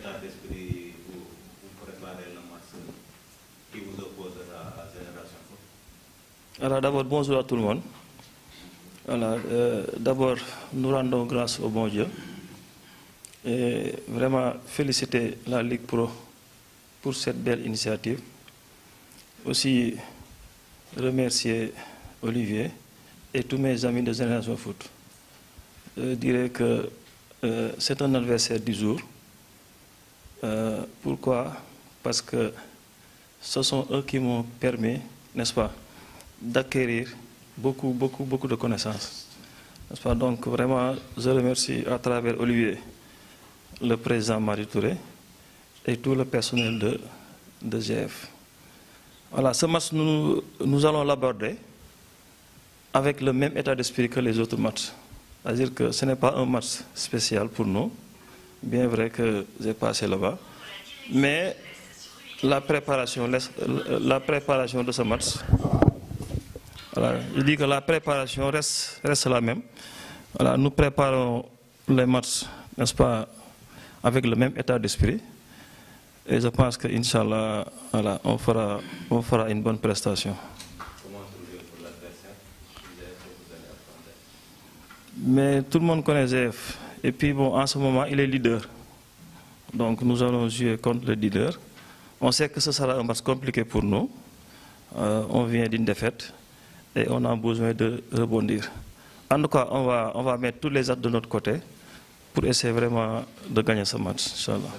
état d'esprit vous préparez le match qui vous opposera à Génération Foot? Alors d'abord, bonjour à tout le monde. Voilà, d'abord, nous rendons grâce au bon Dieu et vraiment féliciter la Ligue Pro pour cette belle initiative. Aussi remercier Olivier et tous mes amis de Génération Foot. Je dirais que c'est un adversaire du jour. Pourquoi? Parce que ce sont eux qui m'ont permis, n'est-ce pas, d'acquérir beaucoup de connaissances. N'est-ce pas? Donc vraiment, je remercie à travers Olivier, le président Marie Touré et tout le personnel de GF. Voilà, ce match, nous allons l'aborder avec le même état d'esprit que les autres matchs. C'est-à-dire que ce n'est pas un match spécial pour nous, bien vrai que j'ai passé là-bas, mais la préparation de ce match, voilà, je dis que la préparation reste la même. Voilà, nous préparons les matchs, n'est-ce pas, avec le même état d'esprit. Et je pense que, Inch'Allah, voilà, on fera une bonne prestation. Comment trouver pour l'adversaire? Vous allez affronter? Mais tout le monde connaît GF. Et puis, bon, en ce moment, il est leader. Donc, nous allons jouer contre le leader. On sait que ce sera un match compliqué pour nous. On vient d'une défaite et on a besoin de rebondir. En tout cas, on va mettre tous les actes de notre côté pour essayer vraiment de gagner ce match, Inch'Allah.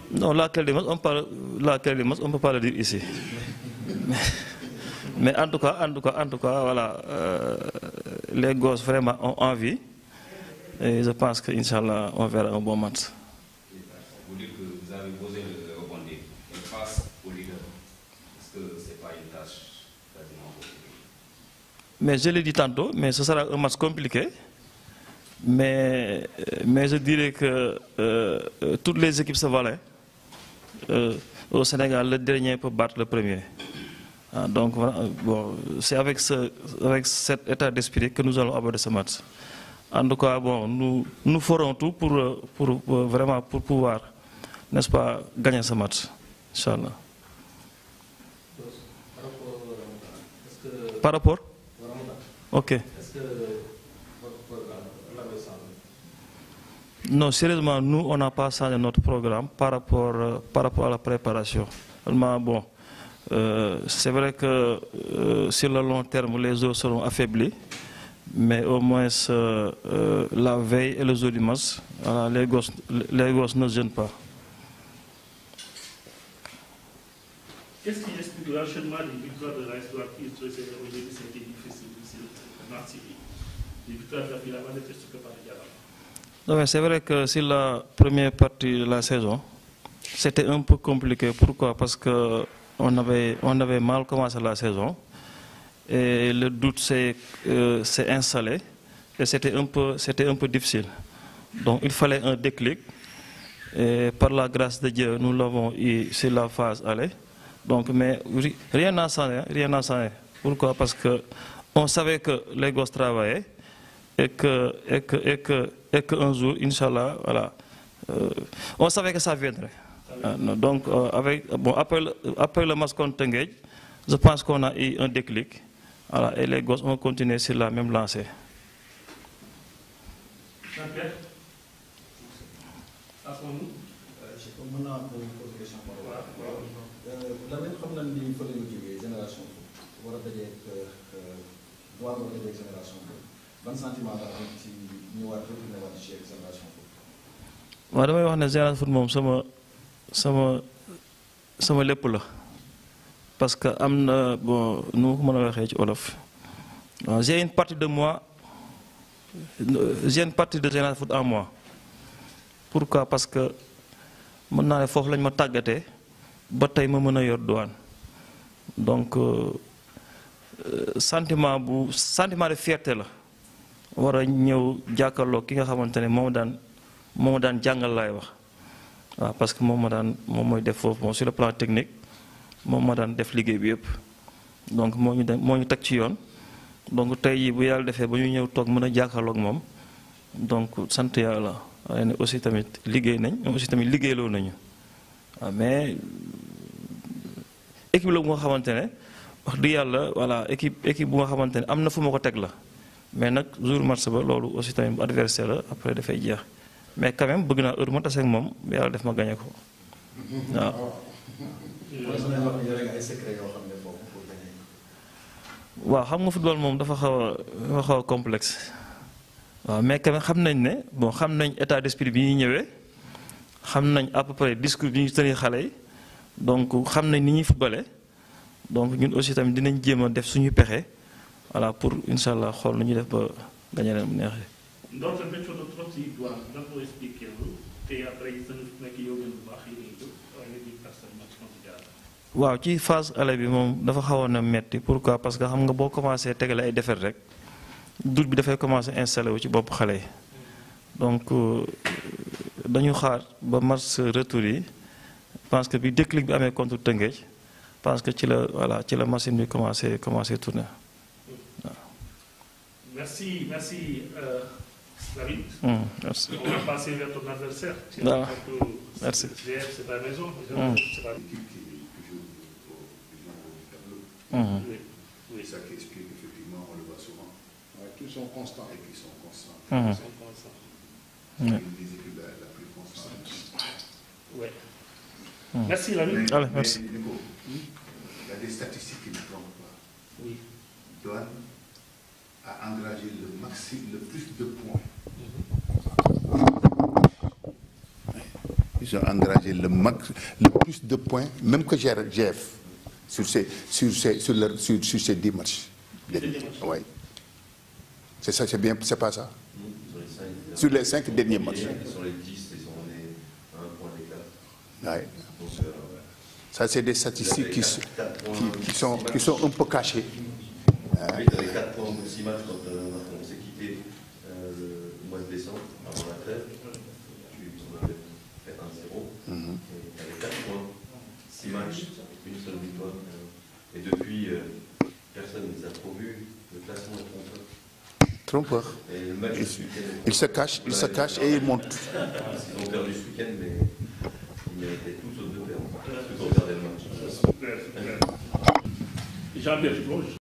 Non, laquelle des matchs, on ne peut pas le dire ici. Mais en tout cas, voilà, les gosses vraiment ont envie. Et je pense qu'Inch'Allah, on verra un bon match. Vous dites que vous avez posé le rebondir. Mais face au leader, est-ce que ce n'est pas une tâche quasiment compliquée? Mais je l'ai dit tantôt, mais ce sera un match compliqué. Mais je dirais que toutes les équipes se valaient. Au Sénégal, le dernier peut battre le premier. Donc, bon, c'est avec cet état d'esprit que nous allons aborder ce match. En tout cas, bon, nous ferons tout pour vraiment pour pouvoir, n'est-ce pas, gagner ce match. Inch'Allah. Par rapport? Ok. Non, sérieusement, nous, on n'a pas changé notre programme par rapport à la préparation. Seulement, bon, c'est vrai que sur le long terme, les eaux seront affaiblies, mais au moins la veille et le jour du match, les gosses ne gênent pas. Qu'est-ce qui explique l'enchaînement des victoires de l'AS Douanes qui aujourd'hui c'était difficile ici à Marseille? Les victoires d'affilée avant d'être stoppées par les Diables. C'est vrai que sur la première partie de la saison, c'était un peu compliqué. Pourquoi? Parce qu'on avait mal commencé la saison et le doute s'est installé et c'était un peu difficile. Donc il fallait un déclic et par la grâce de Dieu, nous l'avons eu sur la phase aller. Donc, mais rien n'a changé, rien n'a changé. Pourquoi? Parce qu'on savait que les gosses travaillaient et qu'un jour, Inch'Allah, voilà, on savait que ça viendrait. Donc, après le match contre Tenguej, je pense qu'on a eu un déclic. Voilà, et les gosses ont continué sur la même lancée. Jean-Pierre, à son nom. Je peux maintenant poser une question par rapport la même xam nañ ni fa la ñu jógee Génération Foot war a dajeeg war a dajeeg Génération Foot ban sentiment nga am ci ñëwaat retourné waat ci Génération Foot? waaw damay wax ne Génération Foot moom sama lépp la parce que am na bon nu ma ko mën a waxee ci olof waaw j'ai une partie de moi, j'ai une partie de Génération Foot en moi. Pourquoi? Parce que mën naa ne foofu lañ ma tàggatee ba tey ma mën a yor Douane donc sentiment de fierté la war a ñëw jàkkaarloo ki nga xamante ne moom daan jàngal laay wax waaw parce que moom mooy def foofu moom sur le plan technique moom ma daan def liggéey bi yëpp donc moo ñu teg ci yoon donc tey yi bu yàlla defee ba ñu ñëw toog mën a jàkkaarloo ak moom donc sant yàlla waaye ne aussi tamit liggéey nañ ñoom aussi tamit liggéeyloo nañu waaw mais équipe la bu nga xamante ne wax dëgg yàlla voilà équipe bu nga xamante ne am na fu ma ko teg la mais nag jour match ba loolu aussi tamit bu adversaire la après dafay jeex mais quand même bëgg naa heure ma tase ak moom yàlla def ma gagné ko waaw. waaw xam nga football moom dafa xaw a complexe waaw mais quand même xam nañ ne bon xam nañ état d'esprit bi ñuy ñëwee xam nañ à peu près discours bi ñu tenir xale yi donc xam nañ ni ñuy footballé donc ñun aussi tamit dinañ jéem a def suñu pexe voilà pour incha allah xool nu ñuy def ba gagné leen bu neexee. donc météo trop si douane da nga ko expliqué te après gis nañu nekk yow bu baax yi nga di personnellement waaw ci phase aller bi moom dafa xawoon a metti pourquoi parce que xam nga boo commencé tegale ay défaite rek doute bi dafay commencé installé wu ci bopp xale yi donc dañu xaar ba match retour yi parce que bi déclic bi amee contre Teungueth parce que ci la machine bi commencé tourner waaw. merci David. Merci. On va passer vers ton adversaire. Voilà. Merci. C'est ta maison. C'est pas... Oui, ça qui explique effectivement, on le voit souvent, qu'ils sont constants et qu'ils sont constants. Ils sont constants. C'est une des équipes la plus constante. Oui. Merci, David. Allez, merci. Mais, Nico, il y a des statistiques qui ne trompent pas. Oui. Douane a engagé le plus de points. Ils ont engagé le plus de points, même que GF, sur ces 10 matchs. Oui. C'est ça, c'est bien, c'est pas ça. Sur les 5 derniers matchs. Sur les 10, ils ont mené un point d'écart. Oui. Ça, c'est des statistiques qui sont un peu cachées. Oui, tu avais 4 points de 6 matchs quand on s'est quitté le mois de décembre, avant la trêve. On avait fait 1-0. Et tu avais 4 points, 6 matchs, une seule victoire. Et depuis, personne ne les a trop vus. Le classement est trompeur. Trompeur. Et le match ce week-end, Il se cache et il monte. Ils ont perdu ce week-end, mais ils méritaient tous aux 2 perdre. Parce que pour regarder le match. Super. Jean-Pierre,